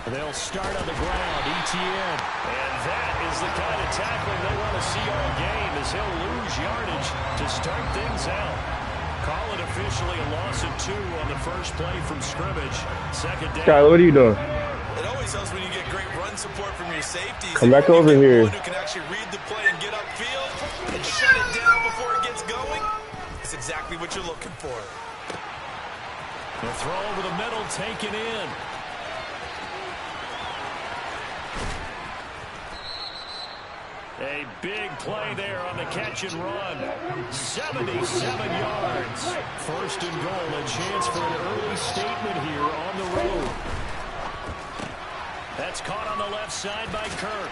They'll start on the ground, ETN. And that is the kind of tackling they want to see all game, as he'll lose yardage to start things out. Call it officially a loss of 2 on the first play from scrimmage. Second down. Skyler, what are you doing? It always helps when you get great run support from your safeties. Come back over here. One who can actually read the play and get upfield and shut it down before it gets going. That's exactly what you're looking for. The throw over the middle, taken in. A big play there on the catch and run. 77 yards. First and goal, a chance for an early statement here on the road. That's caught on the left side by Kirk.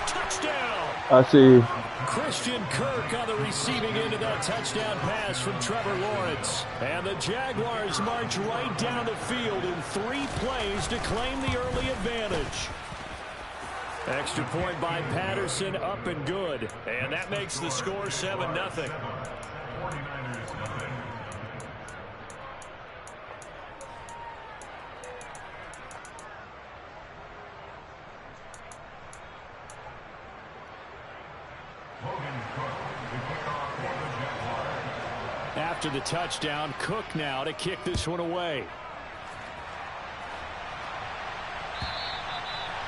Touchdown. I see. Christian Kirk on the receiving end of that touchdown pass from Trevor Lawrence. And the Jaguars march right down the field in 3 plays to claim the early advantage. Extra point by Patterson, up and good. And that makes the score 7-0. After the touchdown, Cook now to kick this one away.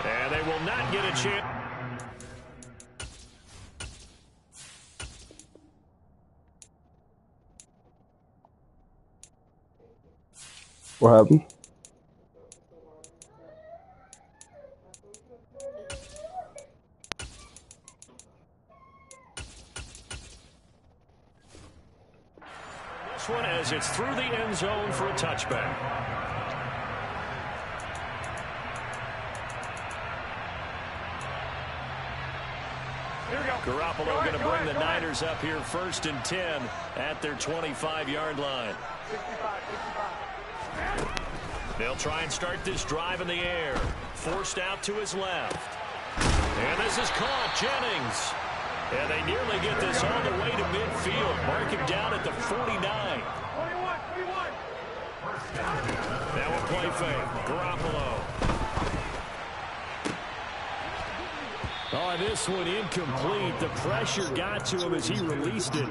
And they will not get a chance. What happened? This one as it's through the end zone for a touchback. Garoppolo going to bring the Niners up here 1st and 10 at their 25-yard line. They'll try and start this drive in the air. Forced out to his left. And this is caught. Jennings. And they nearly get this all the way to midfield. Mark him down at the 49. That will play fake. Garoppolo. Oh, this one incomplete. The pressure got to him as he released it.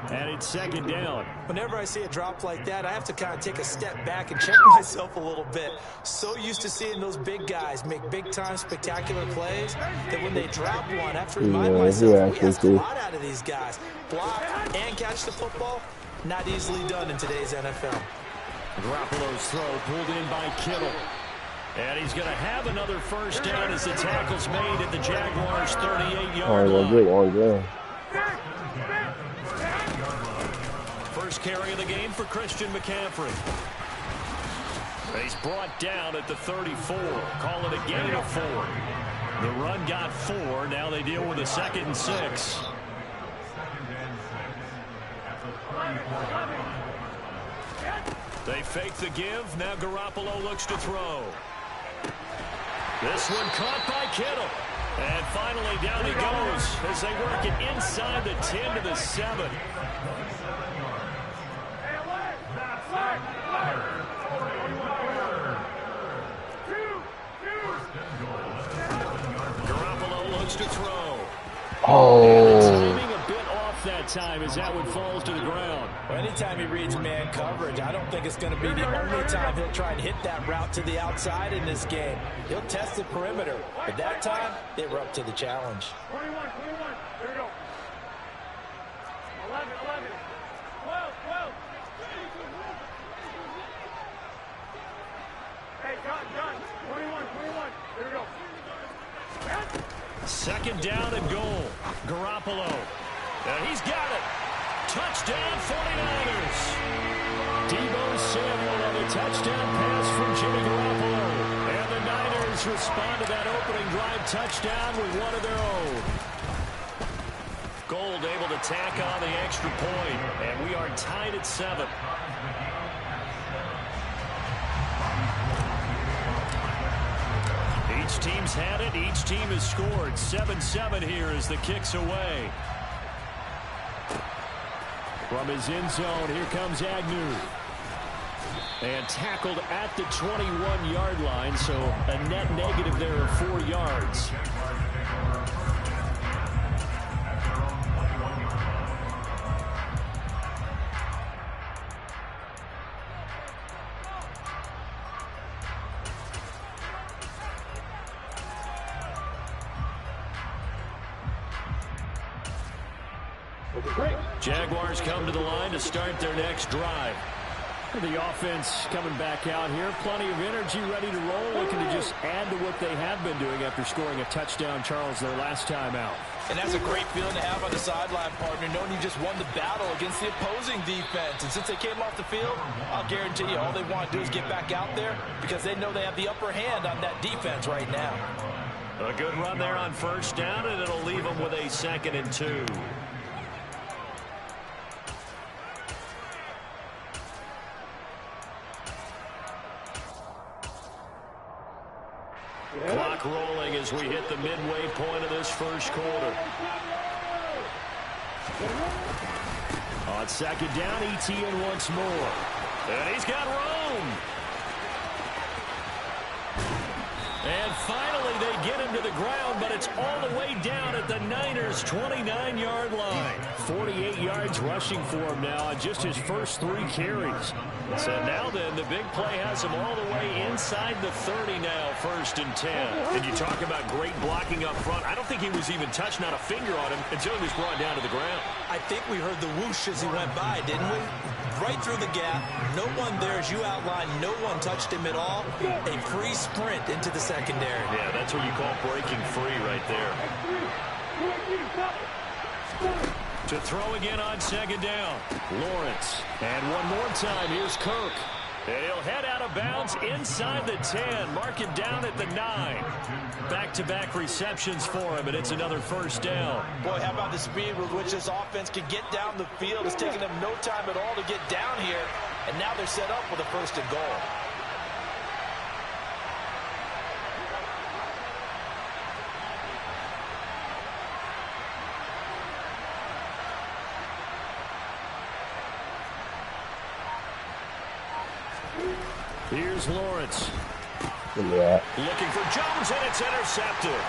And it's 2nd down. Whenever I see a drop like that, I have to kind of take a step back and check myself a little bit. So used to seeing those big guys make big-time spectacular plays that when they drop one, I have to remind myself, we ask a lot out of these guys. Block and catch the football, not easily done in today's NFL. Garoppolo's throw pulled in by Kittle. And he's going to have another first down as the tackle's made at the Jaguars' 38-yard line. First carry of the game for Christian McCaffrey. He's brought down at the 34. Call it a gain of 4. The run got 4. Now they deal with a 2nd and 6. They fake the give. Now Garoppolo looks to throw. This one caught by Kittle. And finally down he goes as they work it inside the 10 to the 7. Garoppolo looks to throw. Timing a bit off that time as that one falls to the ground. Well, anytime he reads man coverage, I don't think it's going to be the only time he'll try and hit that route to the outside in this game. He'll test the perimeter, but that time they were up to the challenge. 21, there we go. 11, 12. Hey, John, 21, there we go. 2nd down and goal. Garoppolo. He's got it. Touchdown 49ers. Deebo Samuel on the touchdown pass from Jimmy Garoppolo. And the Niners respond to that opening drive touchdown with one of their own. Gold able to tack on the extra point. And we are tied at 7. Each team's had it. Each team has scored. 7-7 here as the kick's away. From his end zone, here comes Agnew. And tackled at the 21-yard line, so a net negative there of 4 yards. Jaguars come to the line to start their next drive. The offense coming back out here. Plenty of energy, ready to roll, looking to just add to what they have been doing after scoring a touchdown, Charles, their last time out. And that's a great feeling to have on the sideline, partner, knowing you just won the battle against the opposing defense. And since they came off the field, I'll guarantee you all they want to do is get back out there because they know they have the upper hand on that defense right now. A good run there on first down, and it'll leave them with a 2nd and 2. Clock rolling as we hit the midway point of this first quarter. On 2nd down, Etienne once more. And he's got room. And finally they get him to the ground, but it's all the way down at the Niners' 29-yard line. 48 yards rushing for him now on just his first 3 carries. So now then, the big play has him all the way inside the 30 now, 1st and 10. And you talk about great blocking up front. I don't think he was even touched, not a finger on him, until he was brought down to the ground. I think we heard the whoosh as he went by, didn't we? Right through the gap. No one there, as you outlined. No one touched him at all. A free sprint into the secondary. Yeah, that's what you call breaking free right there. To throw again on 2nd down. Lawrence. And one more time, here's Kirk. And he'll head out of bounds inside the 10. Mark him down at the 9. Back-to-back receptions for him, and it's another 1st down. Boy, how about the speed with which this offense can get down the field? It's taken them no time at all to get down here, and now they're set up with a 1st and goal. Here's Lawrence. Yeah. Looking for Jones, and it's intercepted.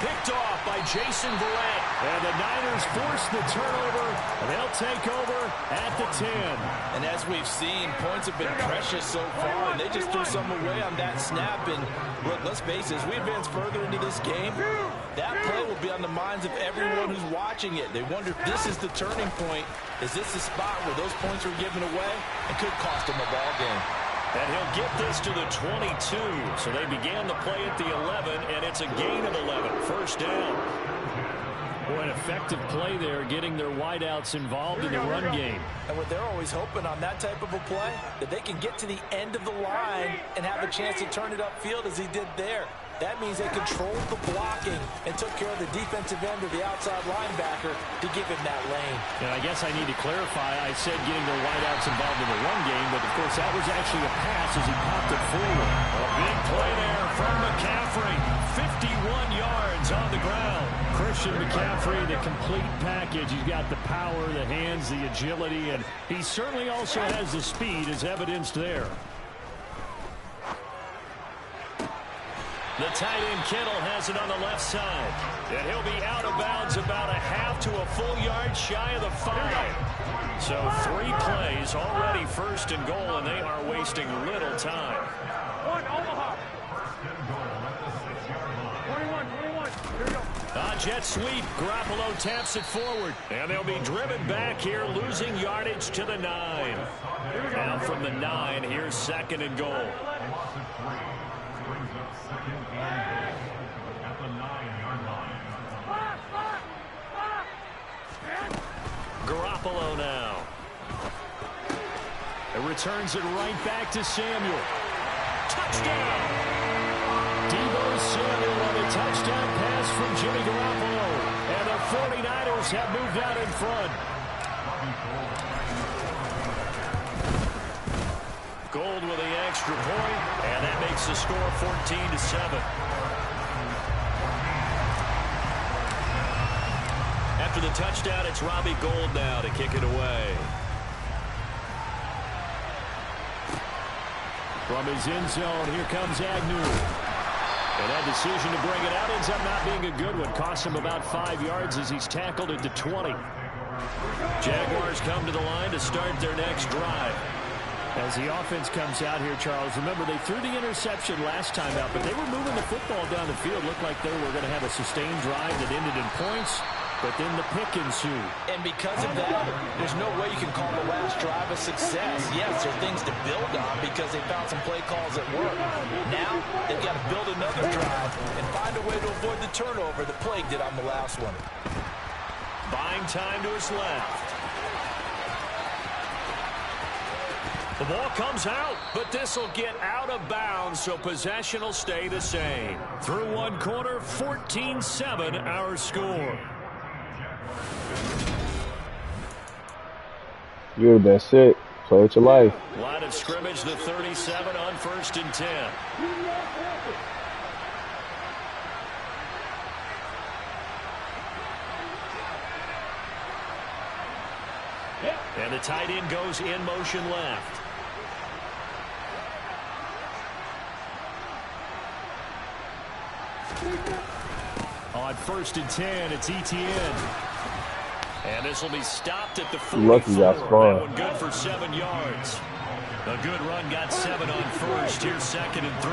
Picked off by Jason Verrett. And the Niners force the turnover, and they'll take over at the 10. And as we've seen, points have been precious so far, and they just threw some away on that snap. And look, let's face it, as we advance further into this game, that play will be on the minds of everyone who's watching it. They wonder if this is the turning point. Is this the spot where those points are given away and could cost them a ball game? And he'll get this to the 22. So they began the play at the 11, and it's a gain of 11. 1st down. Boy, an effective play there, getting their wideouts involved in the run game. And what they're always hoping on that type of a play, that they can get to the end of the line and have a chance to turn it upfield as he did there. That means they controlled the blocking and took care of the defensive end of the outside linebacker to give him that lane. And I guess I need to clarify, I said getting their wideouts involved in the run game, but of course that was actually a pass as he popped it forward. A big play there from McCaffrey. 51 yards on the ground. Christian McCaffrey, the complete package. He's got the power, the hands, the agility, and he certainly also has the speed as evidenced there. The tight end Kittle has it on the left side. And he'll be out of bounds about a half to a full yard shy of the 5. So 3 plays already 1st and goal, and they are wasting little time. Jet sweep. Garoppolo taps it forward. And they'll be driven back here, losing yardage to the 9. Now from the 9, here's 2nd and goal. Garoppolo now. It returns it right back to Samuel. Touchdown! Deebo Samuel on a touchdown pass from Jimmy Garoppolo. And the 49ers have moved out in front. Gold with the extra point, and that makes the score 14-7. After the touchdown, it's Robbie Gould now to kick it away. From his end zone, here comes Agnew. And that decision to bring it out ends up not being a good one. Costs him about 5 yards as he's tackled into 20. Jaguars come to the line to start their next drive. As the offense comes out here, Charles, remember they threw the interception last time out, but they were moving the football down the field. Looked like they were going to have a sustained drive that ended in points, but then the pick ensued. And because of that, there's no way you can call the last drive a success. Yes, there are things to build on because they found some play calls that work. Now, they've got to build another drive and find a way to avoid the turnover that Plague did on the last one. Buying time to his left. The ball comes out, but this will get out of bounds, so possession will stay the same. Through one quarter, 14-7 our score. You're that's it. Play with your life. Line of scrimmage, the 37 on 1st and 10. And the tight end goes in motion left. On 1st and 10, it's Etienne. And this will be stopped at the 44. Lucky that's far. That one good for 7 yards. A good run got 7 on 1st. Here's 2nd and 3.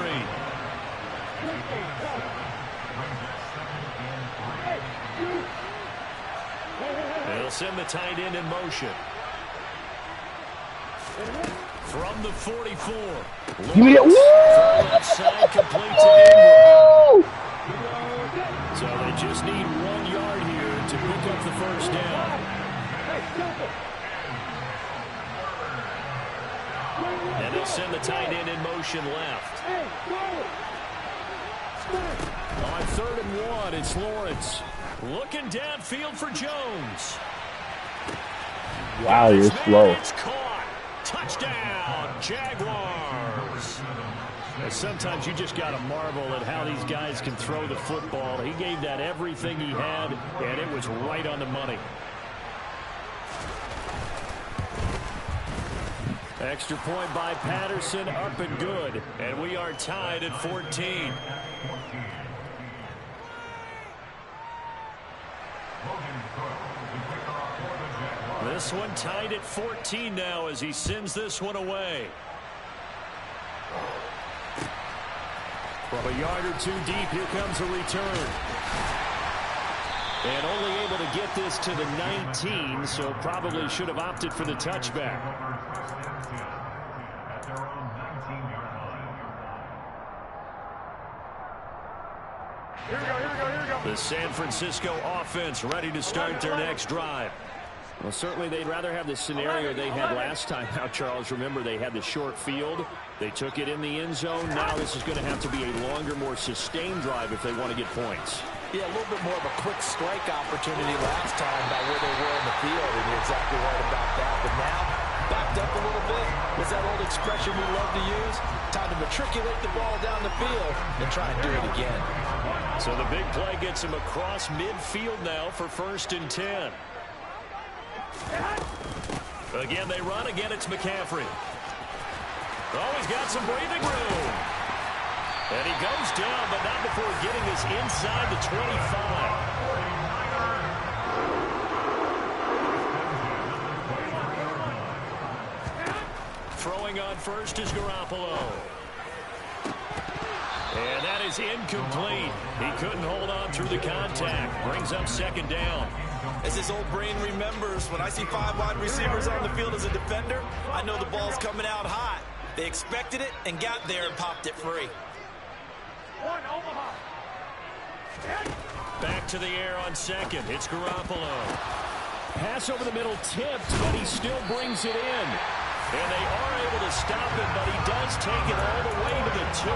They'll send the tight end in motion. From the 44. Left side complete to Ingram. So they just need 1 yard here to pick up the first down. And they'll send the tight end in motion left. On 3rd and 1, it's Lawrence. Looking downfield for Jones. Wow, you're slow. It's caught. Touchdown, Jaguars. And sometimes you just got to marvel at how these guys can throw the football. He gave that everything he had, and it was right on the money. Extra point by Patterson, up and good. And we are tied at 14. This one tied at 14 now as he sends this one away. From a yard or two deep, here comes a return. And only able to get this to the 19, so probably should have opted for the touchback. Here we go. The San Francisco offense ready to start their next drive. Well, certainly they'd rather have the scenario they had last time out, Charles. Remember, they had the short field. They took it in the end zone. Now this is going to have to be a longer, more sustained drive if they want to get points. Yeah, a little bit more of a quick strike opportunity last time by where they were in the field, and you're exactly right about that. But now, backed up a little bit, was that old expression we love to use? Time to matriculate the ball down the field and try and do it again. So the big play gets him across midfield now for 1st and 10. Again, they run. Again, it's McCaffrey. Oh, he's got some breathing room. And he goes down, but not before getting this inside the 25. Throwing on first is Garoppolo. And that is incomplete. He couldn't hold on through the contact. Brings up 2nd down. As his old brain remembers, when I see 5 wide receivers on the field as a defender, I know the ball's coming out hot. They expected it and got there and popped it free. Back to the air on 2nd. It's Garoppolo. Pass over the middle tipped, but he still brings it in. And they are able to stop him, but he does take it all the way to the 2.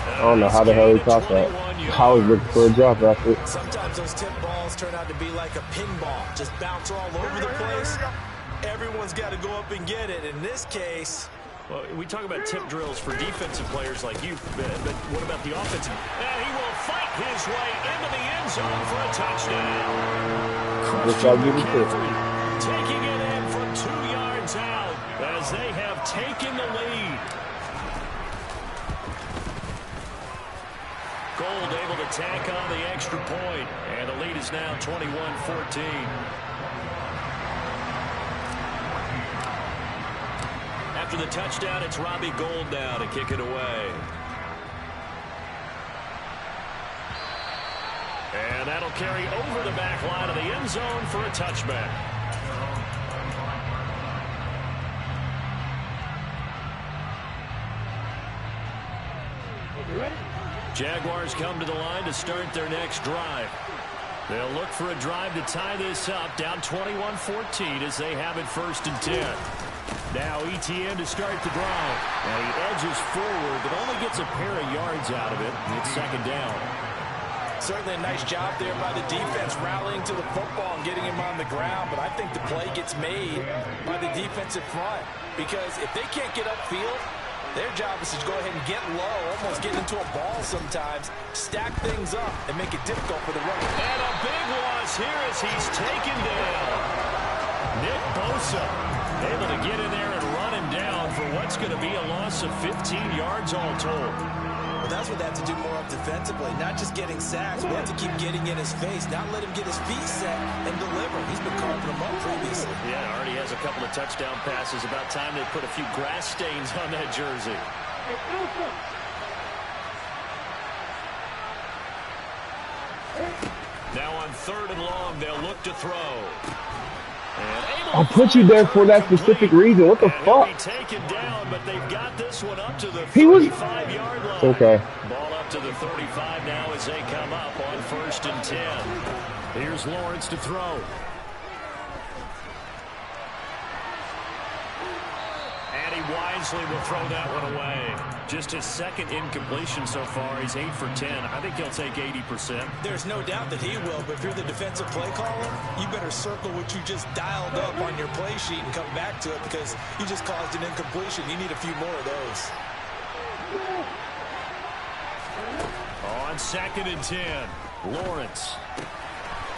I don't know how the hell he caught that. I was looking for a drop after. Sometimes those tip balls turn out to be like a pinball. Just bounce all over the place. Everyone's got to go up and get it. In this case... Well, we talk about tip drills for defensive players like you, but what about the offensive? And he will fight his way into the end zone for a touchdown. Christian McCaffrey taking it in. 2 yards out as they have taken the lead. 2 Gold able to tack on the extra point, and the lead is now 21-14. After the touchdown, it's Robbie Gould now to kick it away. And that'll carry over the back line of the end zone for a touchback. Jaguars come to the line to start their next drive. They'll look for a drive to tie this up, down 21-14 as they have it 1st and 10. Now ETN to start the drive. And he edges forward, but only gets a pair of yards out of it. It's 2nd down. Certainly a nice job there by the defense rallying to the football and getting him on the ground, but I think the play gets made by the defensive front because if they can't get upfield, their job is to go ahead and get low, almost get into a ball sometimes, stack things up, and make it difficult for the runner. And a big loss here as he's taken down. Nick Bosa able to get in there and run him down for what's going to be a loss of 15 yards all told. Well, that's what they have to do more of defensively, not just getting sacks. We have to keep getting in his face, not let him get his feet set and deliver. He's been carving them up previously. Yeah, already has a couple of touchdown passes. About time they put a few grass stains on that jersey. Now on 3rd and long, they'll look to throw. I'll put you there for that specific reason. What the fuck? Taken down, but they've got this one up to the 35-yard line. Okay. Ball up to the 35 now as they come up on 1st and 10. Here's Lawrence to throw. And he wisely will throw that one away. Just his 2nd incompletion so far. He's 8 for 10. I think he'll take 80%. There's no doubt that he will, but if you're the defensive play caller, you better circle what you just dialed up on your play sheet and come back to it because you just caused an incompletion. You need a few more of those. On 2nd and 10, Lawrence.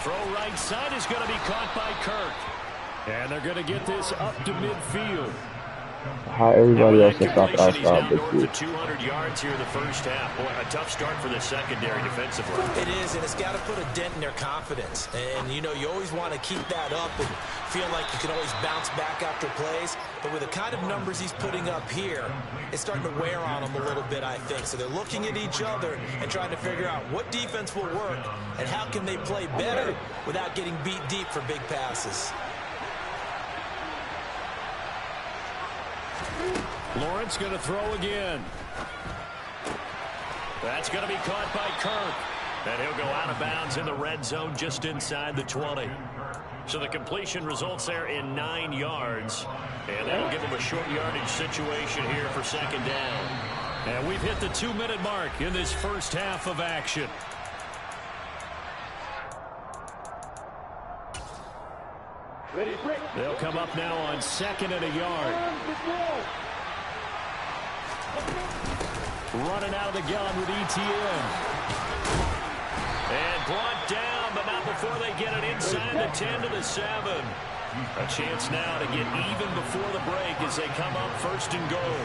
Throw right side is going to be caught by Kirk. And they're going to get this up to midfield. How everybody else has stopped our style this north week. of 200 yards here in the first half. Boy, a tough start for the secondary defensively. It is, and it's got to put a dent in their confidence. And, you know, you always want to keep that up and feel like you can always bounce back after plays. But with the kind of numbers he's putting up here, it's starting to wear on them a little bit, I think. So they're looking at each other and trying to figure out what defense will work and how can they play better without getting beat deep for big passes. Lawrence going to throw again. That's going to be caught by Kirk. And he'll go out of bounds in the red zone just inside the 20. So the completion results there in 9 yards. And that'll give him a short yardage situation here for 2nd down. And we've hit the 2-minute mark in this first half of action. They'll come up now on 2nd and a yard. Running out of the gun with ETN. And brought down, but not before they get it inside the 10 to the 7. A chance now to get even before the break as they come up 1st and goal.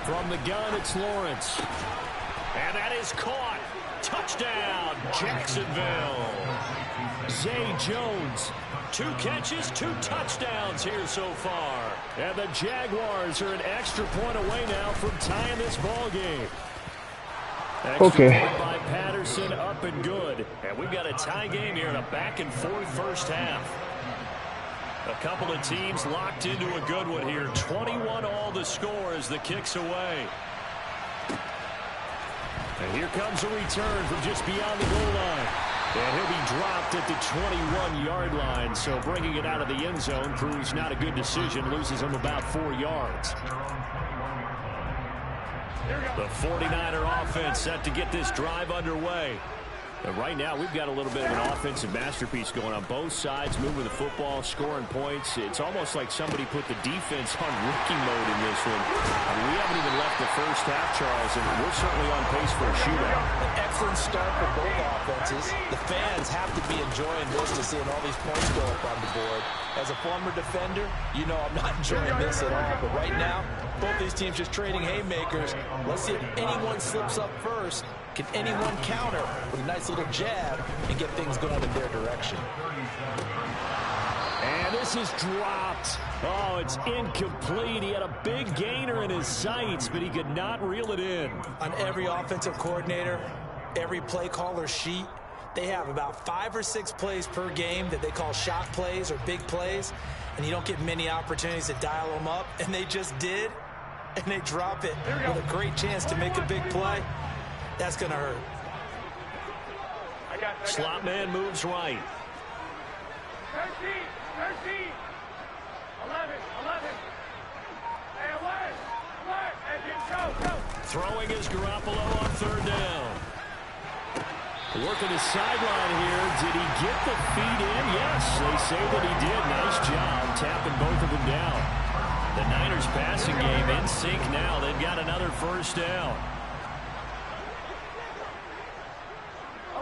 From the gun, it's Lawrence. And that is caught. Touchdown, Jacksonville. Zay Jones, 2 catches, 2 touchdowns here so far. And the Jaguars are an extra point away now from tying this ball game. Extra point by Patterson, up and good. And we've got a tie game here in a back-and-forth first half. A couple of teams locked into a good one here. 21 all the score as the kick's away. And here comes a return from just beyond the goal line. And he'll be dropped at the 21-yard line. So bringing it out of the end zone proves not a good decision. Loses him about 4 yards. The 49er offense set to get this drive underway. And right now, we've got a little bit of an offensive masterpiece going on both sides, moving the football, scoring points. It's almost like somebody put the defense on rookie mode in this one. I mean, we haven't even left the first half, Charles, and we're certainly on pace for a shootout. An excellent start for both offenses. The fans have to be enjoying this to seeing all these points go up on the board. As a former defender, you know I'm not enjoying this at all. But right now, both these teams just trading haymakers. Let's see if anyone slips up first. Can anyone counter with a nice little jab and get things going in their direction? And this is dropped. Oh, it's incomplete. He had a big gainer in his sights, but he could not reel it in. On every offensive coordinator, every play caller sheet, they have about 5 or 6 plays per game that they call shot plays or big plays, and you don't get many opportunities to dial them up, and they just did, and they drop it with a great chance to make a big play. That's going to hurt. Slot man moves right. 13, 13, 11, 11. Hey, alert, alert, Edge, go. Throwing is Garoppolo on third down. Working his sideline here. Did he get the feet in? Yes, they say that he did. Nice job tapping both of them down. The Niners passing game in sync now. They've got another first down.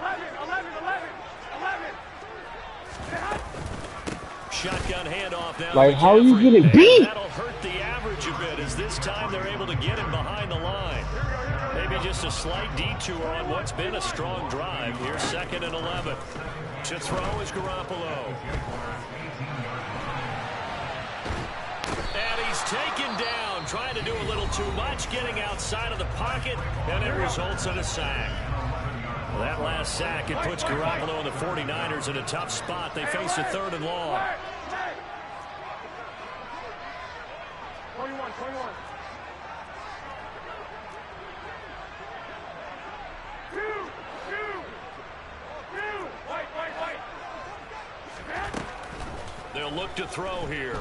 11. Shotgun handoff now. Like, how are you getting beat? That'll hurt the average a bit as this time they're able to get him behind the line. Maybe just a slight detour on what's been a strong drive. Here's 2nd and 11. To throw is Garoppolo. And he's taken down, trying to do a little too much, getting outside of the pocket, and it results in a sack. That last sack, it puts Garoppolo and the 49ers in a tough spot. They face a 3rd and long. 21. White. They'll look to throw here.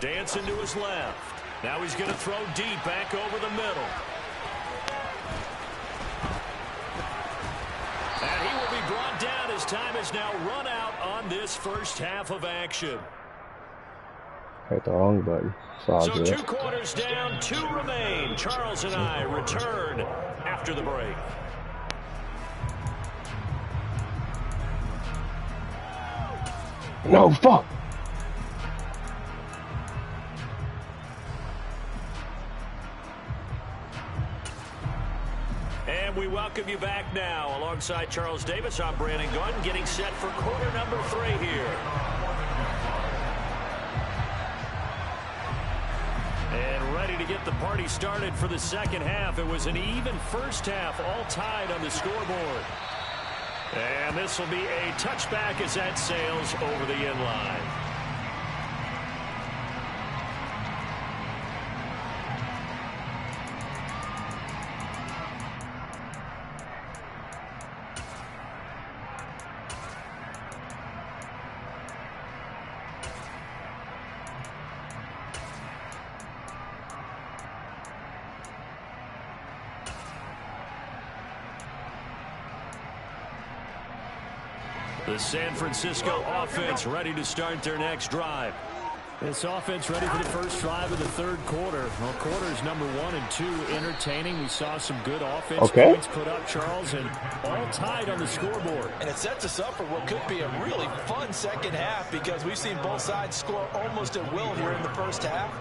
Dancing to his left. Now he's going to throw deep back over the middle. And he will be brought down as time is now run out on this first half of action. Hit the wrong button. So 2 quarters down, 2 remain. Charles and I return after the break. No, fuck. And we welcome you back now. Alongside Charles Davis, I'm Brandon Gunn, getting set for quarter number 3 here. And ready to get the party started for the second half. It was an even first half, all tied on the scoreboard. And this will be a touchback as that sails over the end line. The San Francisco offense ready to start their next drive. This offense ready for the first drive of the 3rd quarter. Well, quarters number 1 and 2 entertaining. We saw some good offense points put up, Charles, and all tied on the scoreboard. And it sets us up for what could be a really fun second half because we've seen both sides score almost at will here in the first half.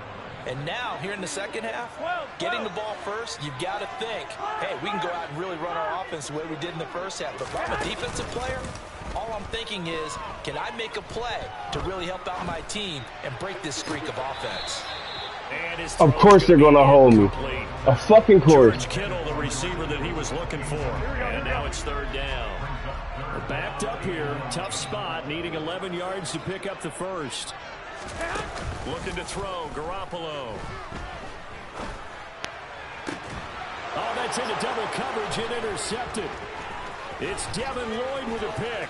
And now, here in the second half, getting the ball first, you've got to think, hey, we can go out and really run our offense the way we did in the first half. But if I'm a defensive player, all I'm thinking is, can I make a play to really help out my team and break this streak of offense? Of course they're going to hold me. A fucking course. George Kittle, the receiver that he was looking for. And now it's 3rd down. We're backed up here. Tough spot, needing 11 yards to pick up the first. Looking to throw, Garoppolo. Oh, that's into double coverage and intercepted. It's Devin Lloyd with a pick.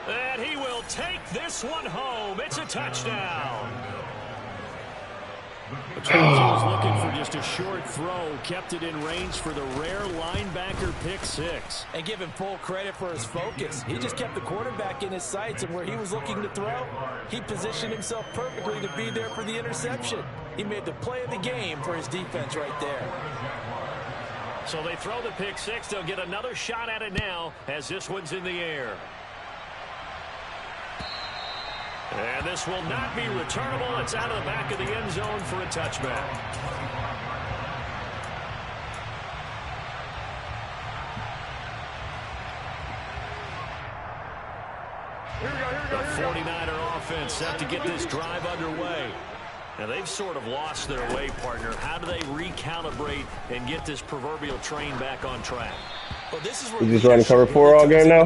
And he will take this one home. It's a touchdown. The Chargers was looking for just a short throw, kept it in range for the rare linebacker pick six. And give him full credit for his focus. He just kept the quarterback in his sights, and where he was looking to throw, he positioned himself perfectly to be there for the interception. He made the play of the game for his defense right there. So they throw the pick six. They'll get another shot at it now as this one's in the air. And this will not be returnable. It's out of the back of the end zone for a touchback. The 49er offense set to get this drive underway. Now, they've sort of lost their way, partner. How do they recalibrate and get this proverbial train back on track? Well, this is where you just running cover 4 all game now?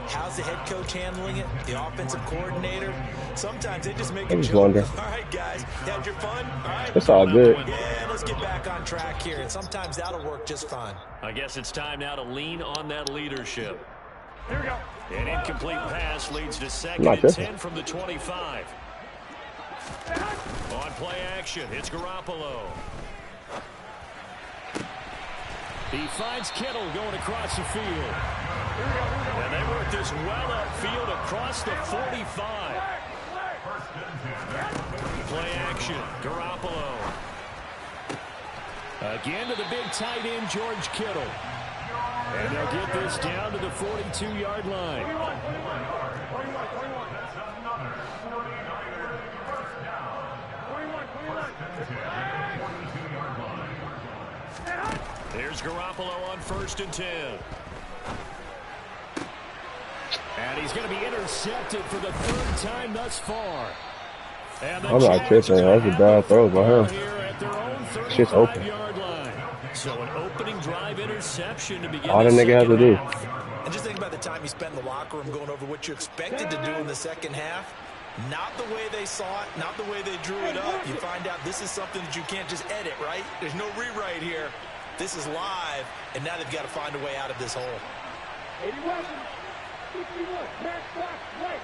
How's the head coach handling it? The offensive coordinator? Sometimes they just make a just joke. wonder. All right, guys, had your fun? All right. It's all good. Yeah, let's get back on track here. And sometimes that'll work just fine. I guess it's time now to lean on that leadership. Here we go. An incomplete pass leads to second and 10 from the 25. On play action, it's Garoppolo. He finds Kittle going across the field. And they work this well upfield across the 45. Play action, Garoppolo. Again to the big tight end, George Kittle. And they'll get this down to the 42-yard line. 21. Here's Garoppolo on 1st and 10. And he's going to be intercepted for the 3rd time thus far. And I'm not tripping. That's a bad throw by him. Shit's open. So an opening drive interception to begin. All the nigga has to do. And just think about the time you spent in the locker room going over what you expected to do in the second half. Not the way they saw it, not the way they drew it up. You find out this is something that you can't just edit, right? There's no rewrite here. This is live, and now they've got to find a way out of this hole. 81, 61, back, right.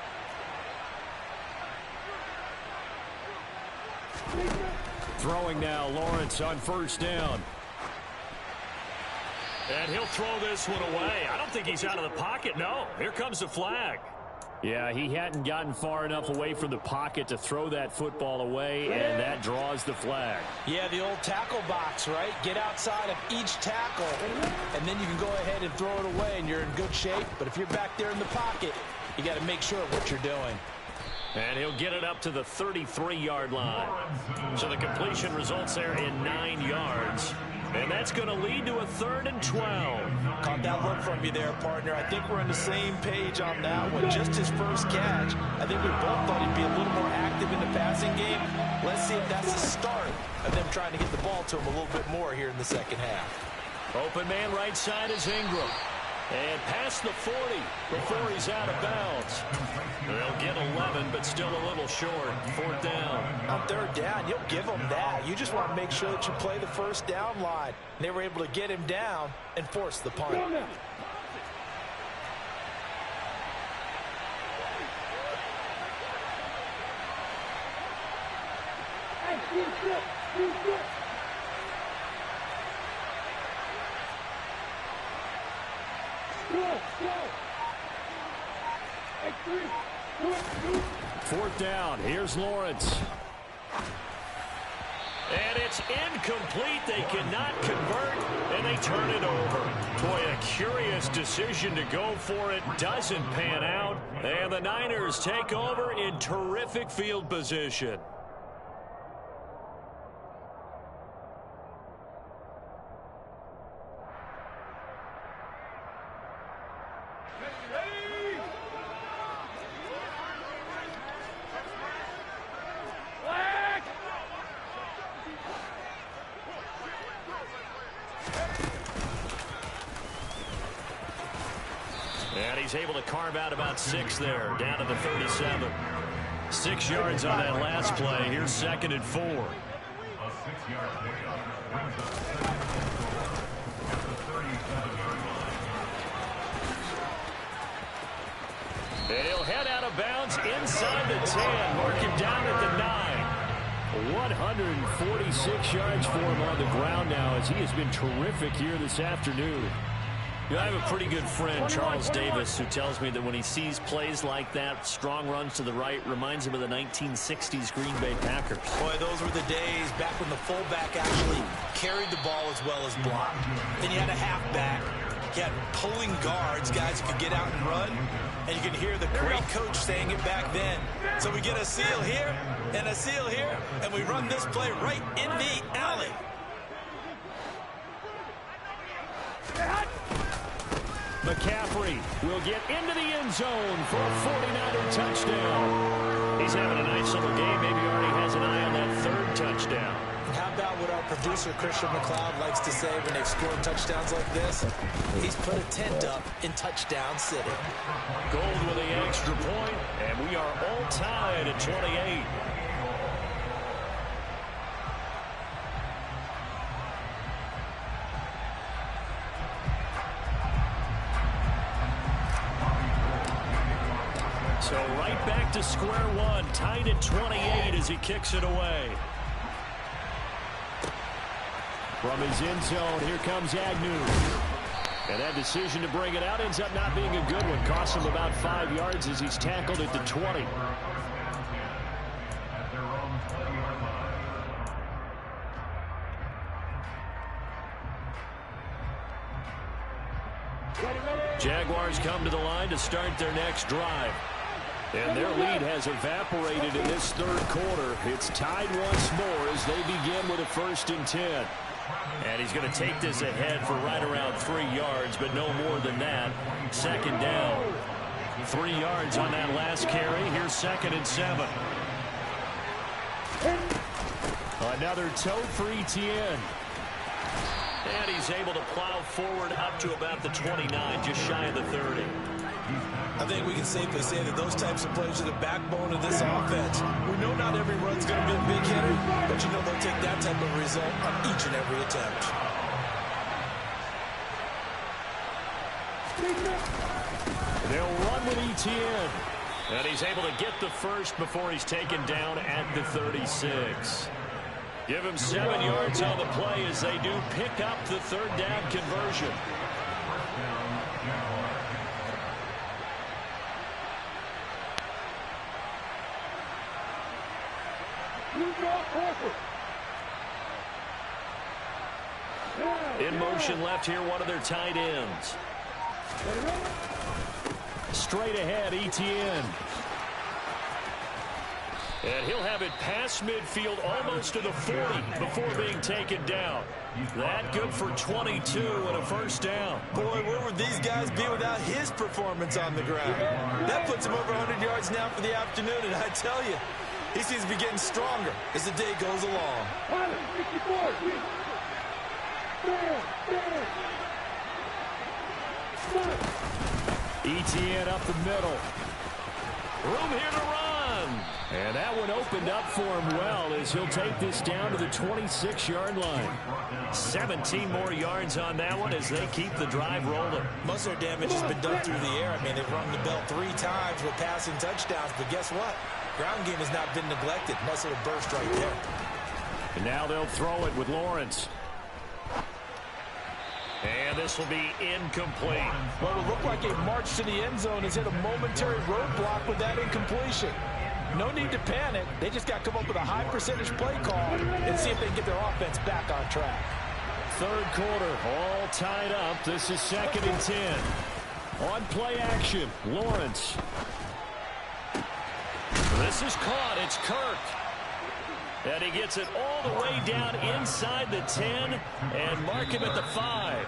Throwing now, Lawrence on 1st down. And he'll throw this one away. I don't think he's out of the pocket. No, here comes the flag. Yeah, he hadn't gotten far enough away from the pocket to throw that football away, and that draws the flag. Yeah, the old tackle box, right? Get outside of each tackle, and then you can go ahead and throw it away, and you're in good shape. But if you're back there in the pocket, you got to make sure of what you're doing. And he'll get it up to the 33-yard line. So the completion results there in 9 yards. And that's going to lead to a 3rd and 12. Caught that look from you there, partner. I think we're on the same page on that one. Just his first catch. I think we both thought he'd be a little more active in the passing game. Let's see if that's the start of them trying to get the ball to him a little bit more here in the second half. Open man right side is Ingram. And past the 40 before he's out of bounds. They'll get 11, but still a little short. 4th down. On 3rd down, you'll give them that. You just want to make sure that you play the 1st down line. And they were able to get him down and force the punt. Fourth down. Here's Lawrence. And it's incomplete. They cannot convert, and they turn it over. Boy, a curious decision to go for it. Doesn't pan out, and the Niners take over in terrific field position. And he's able to carve out about 6 there, down to the 37. 6 yards on that last play. Here's 2nd and 4. And he'll head out of bounds inside the 10. Mark him down at the 9. 146 yards for him on the ground now, as he has been terrific here this afternoon. You know, I have a pretty good friend, Charles Davis, who tells me that when he sees plays like that, strong runs to the right, reminds him of the 1960s Green Bay Packers. Boy, those were the days back when the fullback actually carried the ball as well as blocked. Then you had a halfback. You had pulling guards, guys who could get out and run. And you can hear the great coach saying it back then. So we get a seal here and a seal here, and we run this play right in the alley. McCaffrey will get into the end zone for a 49er touchdown. He's having a nice little game. Maybe already has an eye on that third touchdown. How about what our producer, Christian McLeod, likes to say when they've scored touchdowns like this? He's put a tent up in Touchdown City. Gold with the extra point, and we are all tied at 28. So right back to square one, tied at 28 as he kicks it away. From his end zone, here comes Agnew. And that decision to bring it out ends up not being a good one. Costs him about 5 yards as he's tackled at the 20. Jaguars come to the line to start their next drive. And their lead has evaporated in this third quarter. It's tied once more as they begin with a 1st and 10. And he's going to take this ahead for right around 3 yards, but no more than that. 2nd down. 3 yards on that last carry. Here's 2nd and 7. Another toe for Etienne. And he's able to plow forward up to about the 29, just shy of the 30. I think we can safely say that those types of plays are the backbone of this offense. We know not every run's going to be a big hitter, but you know they'll take that type of result on each and every attempt. They'll run with Etienne. And he's able to get the first before he's taken down at the 36. Give him 7 yards on the play as they do pick up the 3rd down conversion. In motion left here, one of their tight ends. Straight ahead, Etienne. And he'll have it past midfield, almost to the 40 before being taken down. That good for 22 and a 1st down. Boy, where would these guys be without his performance on the ground? That puts him over 100 yards now for the afternoon, and I tell you, he seems to be getting stronger as the day goes along. Etienne up the middle. Room here to run. And that one opened up for him well as he'll take this down to the 26-yard line. 17 more yards on that one as they keep the drive rolling. Most of their damage has been done through the air. I mean, they've rung the bell 3 times with passing touchdowns, but guess what? Ground game has not been neglected. Nice little burst right there. And now they'll throw it with Lawrence. And this will be incomplete. Well, it looked like a march to the end zone has hit a momentary roadblock with that incompletion. No need to panic. They just got to come up with a high percentage play call and see if they can get their offense back on track. 3rd quarter, all tied up. This is 2nd and 10. On play action, Lawrence. This is caught. It's Kirk. And he gets it all the way down inside the 10 and mark him at the 5.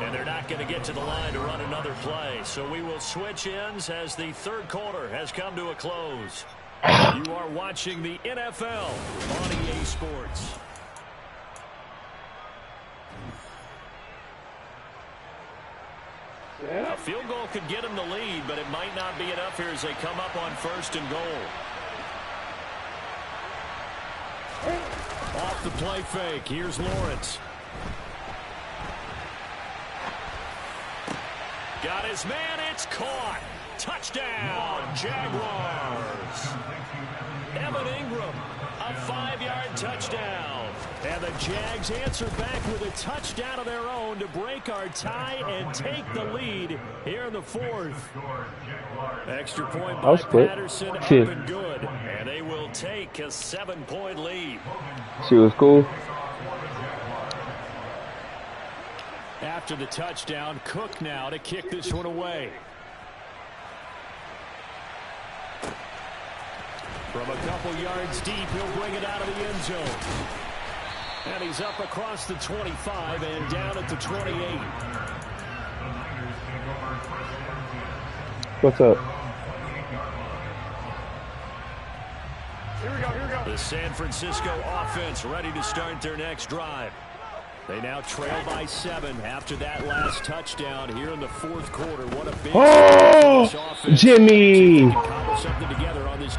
And they're not going to get to the line to run another play. So we will switch ends as the 3rd quarter has come to a close. You are watching the NFL on EA Sports. A field goal could get them the lead, but it might not be enough here as they come up on 1st and goal. Off the play fake, here's Lawrence. Got his man, it's caught. Touchdown, Jaguars. Evan Ingram A 5-yard touchdown. And the Jags answer back with a touchdown of their own to break our tie and take the lead here in the fourth. Extra point by Patterson, up and good. And they will take a 7-point lead. She was cool. After the touchdown, Cook now to kick this one away. From a couple yards deep, he'll bring it out of the end zone. And he's up across the 25 and down at the 28. What's up? Here we go. The San Francisco offense ready to start their next drive. They now trail by 7 after that last touchdown here in the fourth quarter. What a big Jimmy!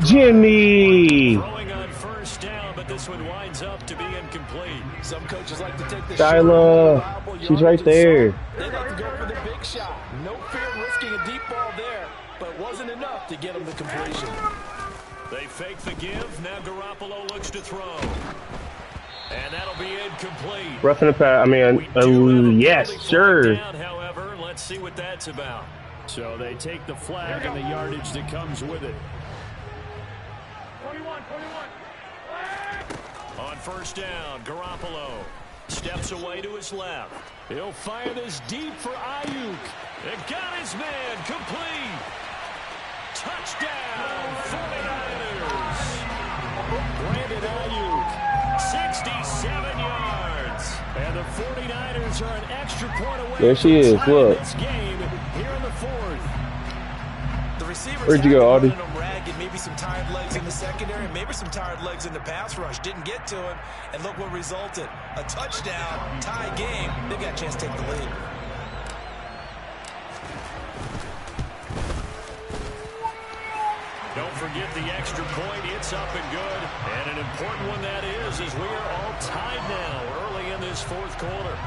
Jimmy! Throwing on first down, but this one winds up to be incomplete. Some coaches like to take the Skyla, she's right there. They like to go for the big shot. No fear of risking a deep ball there, but it wasn't enough to get them the completion. They fake the give. Now Garoppolo looks to throw. And that'll be incomplete. Roughing the pass. I mean, yes, sure. Down, however, let's see what that's about. So they take the flag and the yardage that comes with it. 21. On first down, Garoppolo steps away to his left. He'll fire this deep for Ayuk. It got his man complete. Touchdown, 49ers. Brandon Ayuk. 67 yards. And the 49ers are an extra point away. There she is, look. This game here in the fourth. The receivers Where'd you go, Audie? Maybe some tired legs in the secondary, maybe some tired legs in the pass rush. Didn't get to him, and look what resulted. A touchdown, tie game. They got a chance to take the lead. Don't forget the extra point. It's up and good. And an important one that is, as we are all tied now early in this fourth quarter.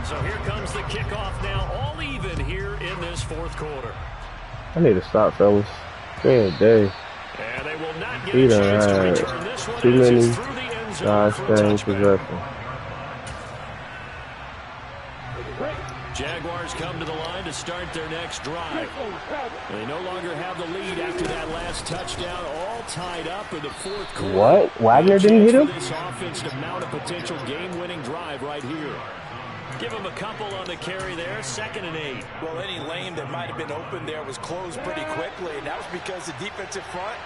So here comes the kickoff now, all even here in this fourth quarter. I need to stop, fellas. Good day. And they will not get a chance to return this one. Too many through the end zone for a possession. Jaguars come to the line to start their next drive. They no longer have the lead after that last touchdown, all tied up in the fourth quarter. What? Wagner didn't hit him? This offense to mount a potential game-winning drive right here. Give him a couple on the carry there, 2nd and 8. Well, any lane that might have been open there was closed pretty quickly, and that was because the defensive front,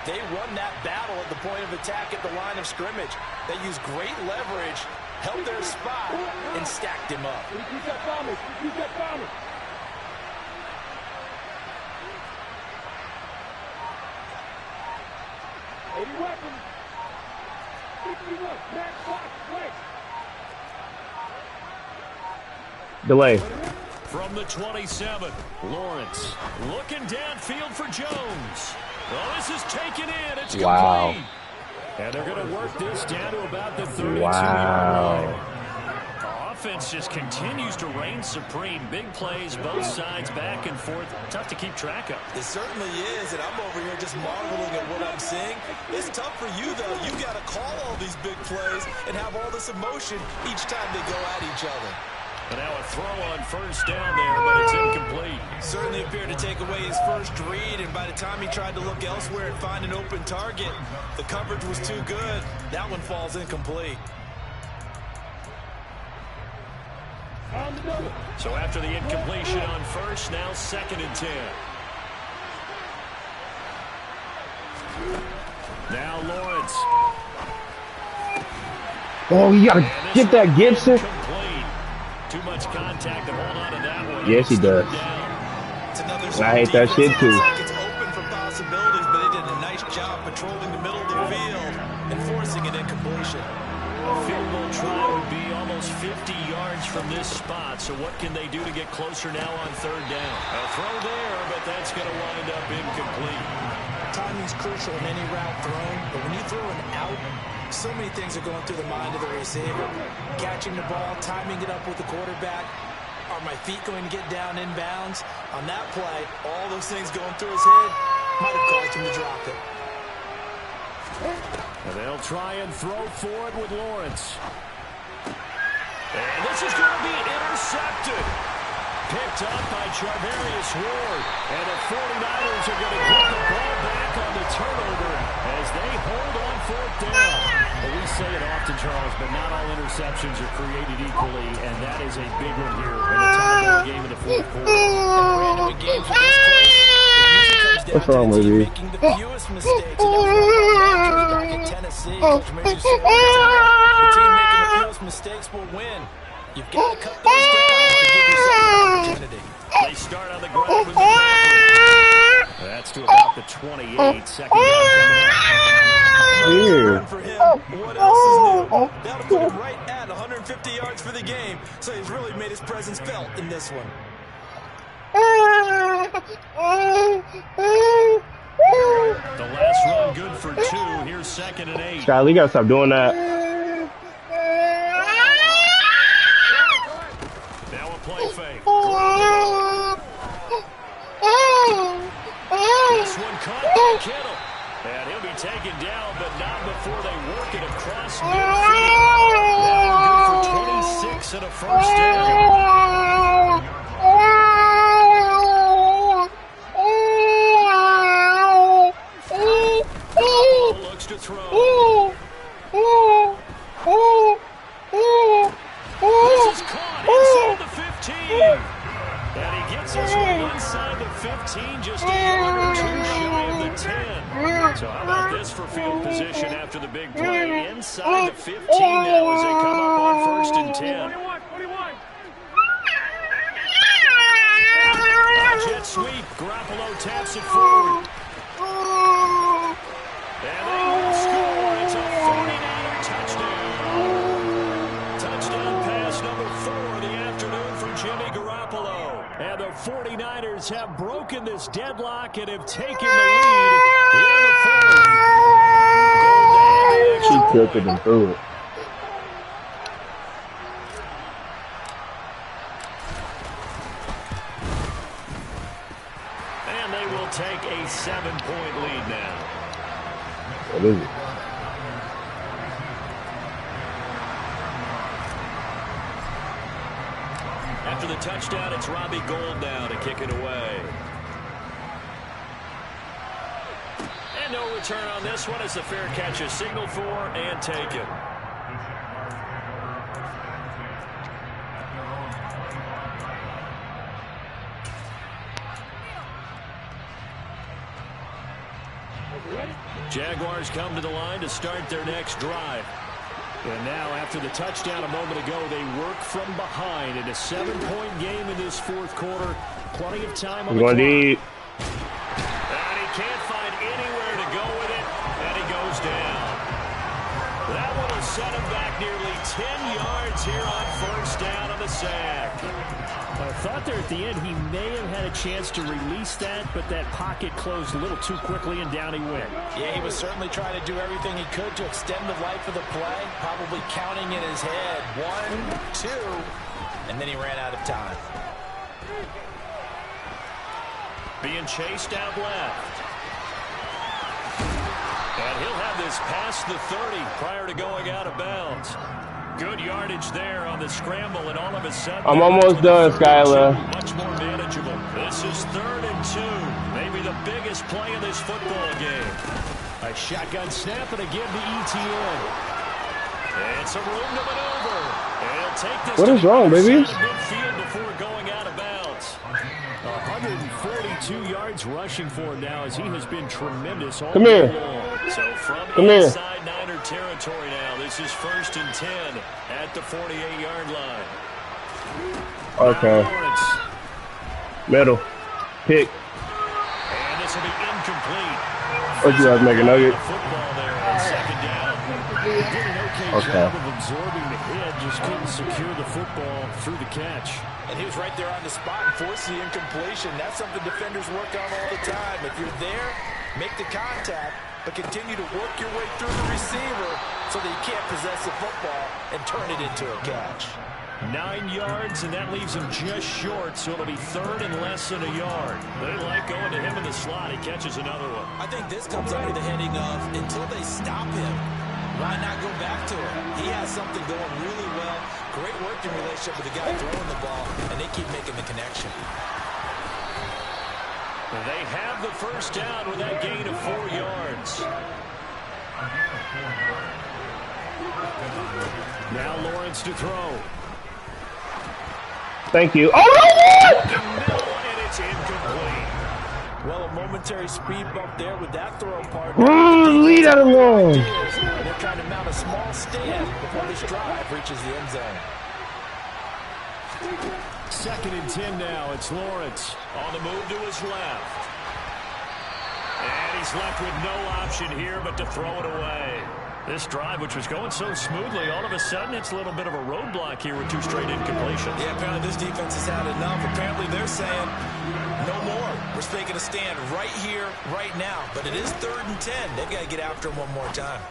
they won that battle at the point of attack at the line of scrimmage. They used great leverage, held their spot, and stacked him up. Keep that bombing. 80 weapons. 51. Back, box, play. Delay. From the 27, Lawrence looking downfield for Jones. Well, this is taken in. It's wow. complete. And they're going to work this down to about the 32-yard wow. line. Offense just continues to reign supreme. Big plays, both sides, back and forth. Tough to keep track of. It certainly is, and I'm over here just marveling at what I'm seeing. It's tough for you, though. You've got to call all these big plays and have all this emotion each time they go at each other. And now a throw on first down there, but it's incomplete. Certainly appeared to take away his first read, and by the time he tried to look elsewhere and find an open target, the coverage was too good. That one falls incomplete. So after the incompletion on first, now 2nd and 10. Now Lawrence. Oh, you gotta get that, Gibson. Too much contact to hold on to that one. Yes, he does. And I hate that shit too. It's open for possibilities, but they did a nice job patrolling the middle of the field and forcing an incompletion. A field goal try would be almost 50 yards from this spot. So what can they do to get closer now on 3rd down? A throw there, but that's going to wind up incomplete. Timing's crucial in any route thrown, but when you throw an out, so many things are going through the mind of the receiver. Catching the ball, timing it up with the quarterback. Are my feet going to get down inbounds? On that play, all those things going through his head, Might have caused him to drop it. And they'll try and throw for it with Lawrence. And this is going to be intercepted. Picked up by Charvarius Ward. And the 49ers are going to get the ball back on the turnover as they hold on fourth down. Well, we say it often, Charles, but not all interceptions are created equally, and that is a big one here in a tie-ball game in the fourth quarter. And Brandon, with games of this close, it usually comes down What's wrong to the with team you? making the fewest mistakes. And that was one of our managers back in Tennessee. Coach Major said all the time, the team making the fewest mistakes will win. You've got to cut those down to give yourself an opportunity. They start on the ground with McCaffrey. That's to about the 28. Second down coming up. Here. For him, what else is new? That'll put him right at 150 yards for the game. So he's really made his presence felt in this one. The last run good for 2. Here's 2nd and 8. Charlie, you gotta stop doing that. Now a play fake. This one caught by Kittle. And he'll be taken down, but not before they work it across midfield. That one good for 26 and a first down. Looks to throw. This is caught inside the 15. And he gets this one inside the 15, just a yard or 2 shy of the 10. So how about this for field position after the big play? Inside the 15 now as they come up on 1st and 10. 21. Jet sweep. Garoppolo taps it forward. And they will score. It's a 49er touchdown. Touchdown pass number 4 of the afternoon for Jimmy Garoppolo. And the 49ers have broken this deadlock and have taken the lead in the fourth. She took it and threw it. And they will take a 7-point lead now. What is it? After the touchdown, it's Robbie Gould now to kick it away. And no return on this one as the fair catch is signaled for and taken. Jaguars come to the line to start their next drive. And now, after the touchdown a moment ago, they work from behind in a 7-point game in this fourth quarter. Plenty of time on the clock. And he can't find anywhere to go with it, and he goes down. That one will set him back nearly 10 yards here on 1st down on the sack. I thought there at the end he may have had a chance to release that, but that pocket closed a little too quickly, and down he went. Yeah, he was certainly trying to do everything he could to extend the life of the play, probably counting in his head 1, 2, and then he ran out of time. Being chased out left. And he'll have this past the 30 prior to going out of bounds. Good yardage there on the scramble, and all of a sudden, I'm almost done, Skylar. Much more manageable. This is 3rd and 2. Maybe the biggest play of this football game. A shotgun snap and again to ETN. And some room to maneuver. And he'll take this. What is wrong, baby? Midfield before going out of bounds. 142 yards rushing for him now as he has been tremendous all day long. So from inside Niner territory now, this is 1st and 10 at the 48-yard line. Okay. Middle. Pick. And this will be incomplete. What you guys make a nugget? Football there on 2nd down. Did an okay job of absorbing the hit, just couldn't secure the football through the catch. And he was right there on the spot and forced the incompletion. That's something defenders work on all the time. If you're there, make the contact, but continue to work your way through the receiver so that you can't possess the football and turn it into a catch. 9 yards, and that leaves him just short, so it'll be 3rd and less than a yard. They like going to him in the slot. He catches another one. I think this comes under the heading of until they stop him, why not go back to him? He has something going really well. Great working relationship with the guy throwing the ball, and they keep making the connection. They have the first down with that gain of 4 yards. Now Lawrence to throw. Thank you. Oh, no! And it's incomplete. Well, a momentary speed bump there with that throw part. Leave that alone. They're trying to mount a small stand before this drive reaches the end zone. 2nd and 10 now. It's Lawrence on the move to his left. And he's left with no option here but to throw it away. This drive, which was going so smoothly, all of a sudden it's a little bit of a roadblock here with 2 straight incompletions. Yeah, apparently this defense has had enough. Apparently they're saying no more. We're taking a stand right here, right now. But it is 3rd and 10. They've got to get after him one more time.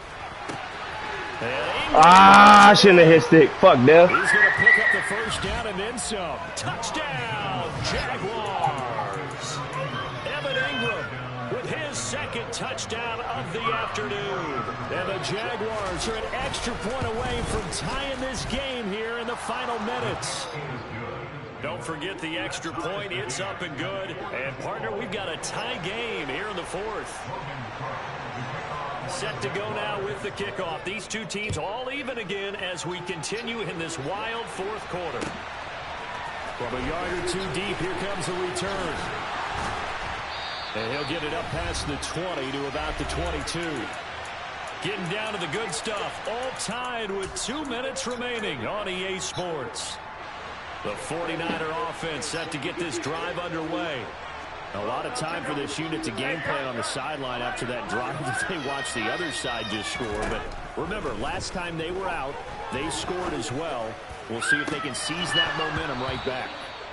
I shouldn't have hit stick. Fuck, Def. He's going to pick up the first down and then some. Touchdown, Jaguars. Evan Ingram with his 2nd touchdown of the afternoon. And the Jaguars are an extra point away from tying this game here in the final minutes. Don't forget the extra point. It's up and good. And, partner, we've got a tie game here in the 4th. Set to go now with the kickoff. These 2 teams all even again as we continue in this wild 4th quarter. From a yard or 2 deep, here comes the return. And he'll get it up past the 20 to about the 22. Getting down to the good stuff. All tied with 2 minutes remaining on EA Sports. The 49er offense set to get this drive underway. A lot of time for this unit to game plan on the sideline after that drive that they watched the other side just score. But remember, last time they were out, they scored as well. We'll see if they can seize that momentum right back.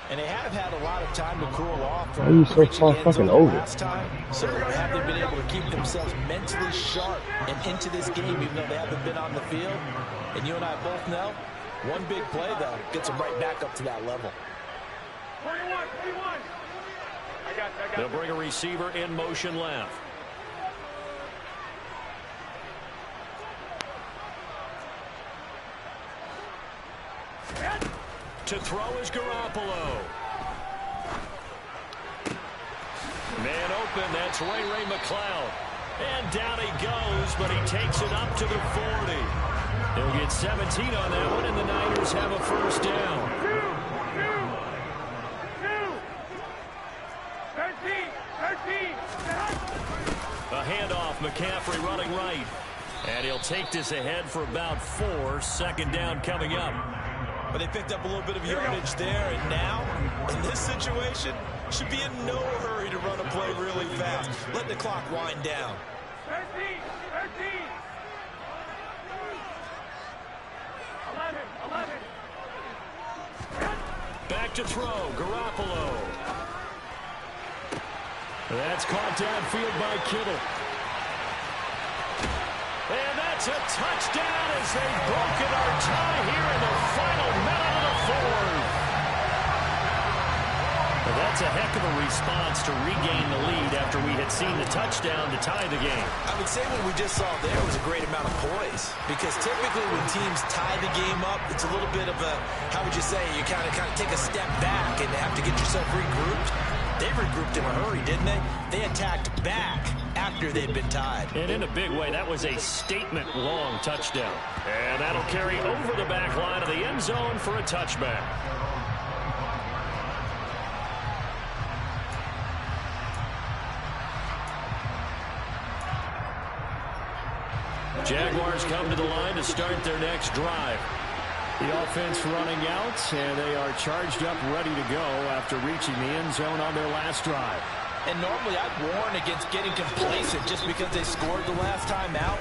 And they have had a lot of time to cool off. Why are you so far fucking over? Last time, so have they been able to keep themselves mentally sharp and into this game, even though they haven't been on the field? And you and I both know, one big play, though, gets them right back up to that level. 21. They'll bring a receiver in motion left. To throw is Garoppolo. Man open, that's Ray McCloud. And down he goes, but he takes it up to the 40. They'll get 17 on that one, and the Niners have a first down. 13. A handoff, McCaffrey running right. And he'll take this ahead for about 4. 2nd down coming up. But they picked up a little bit of yardage there, and now, in this situation, should be in no hurry to run a play really fast. Let the clock wind down. 13. 11. Back to throw, Garoppolo. That's caught downfield by Kittle. And that's a touchdown as they've broken our tie here in the final minute of the 4th. Well, that's a heck of a response to regain the lead after we had seen the touchdown to tie the game. I would say what we just saw there was a great amount of poise, because typically when teams tie the game up, it's a little bit of a, how would you say, you kind of take a step back and have to get yourself regrouped. They regrouped in a hurry, didn't they? They attacked back after they'd been tied. And in a big way, that was a statement-long touchdown. And that'll carry over the back line of the end zone for a touchback. Jaguars come to the line to start their next drive. The offense running out, and they are charged up, ready to go after reaching the end zone on their last drive. And normally I'd warn against getting complacent just because they scored the last time out.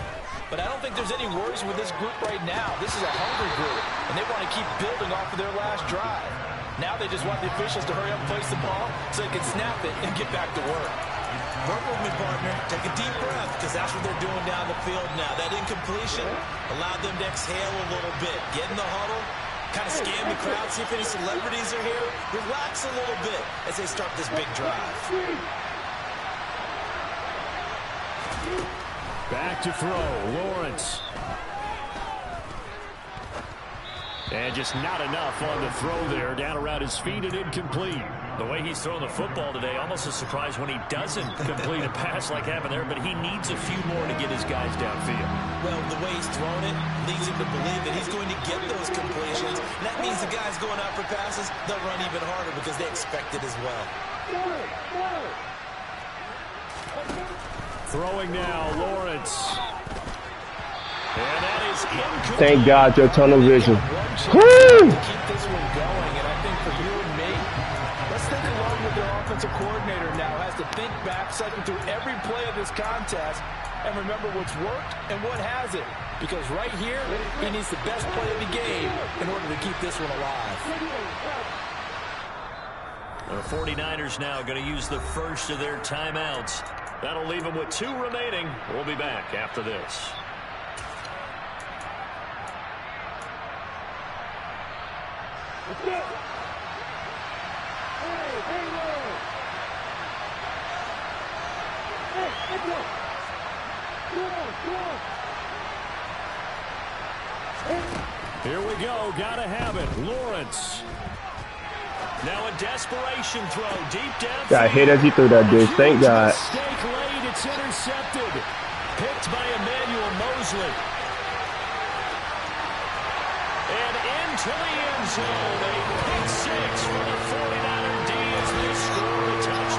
But I don't think there's any worries with this group right now. This is a hungry group, and they want to keep building off of their last drive. Now they just want the officials to hurry up and place the ball so they can snap it and get back to work. Work with me, partner. Take a deep breath, because that's what they're doing down the field now. That incompletion allowed them to exhale a little bit, get in the huddle, Kind of scan the crowd, see if any celebrities are here. Relax a little bit as they start this big drive. Back to throw, Lawrence. And just not enough on the throw there. Down around his feet and incomplete. The way he's throwing the football today, almost a surprise when he doesn't complete a pass like happened there, but he needs a few more to get his guys downfield. Well, the way he's thrown it leads him to believe that he's going to get those completions. And that means the guys going out for passes, they'll run even harder because they expect it as well. Throwing now, Lawrence. And that is incomplete. Thank God your tunnel vision. Keep this one going, and I think for you and me, let's think along with their offensive coordinator now. Has to think back, cycle through every play of this contest, and remember what's worked and what hasn't. Because right here, he needs the best play of the game in order to keep this one alive. The 49ers now going to use the first of their timeouts. That'll leave them with 2 remaining. We'll be back after this. Here we go. Gotta have it. Lawrence. Now a desperation throw deep down. Got hit as he threw that dish. Thank God. Mistake late. It's intercepted. Picked by Emmanuel Mosley. And into the end zone. A pick 6 for the 49er D as they score a touchdown.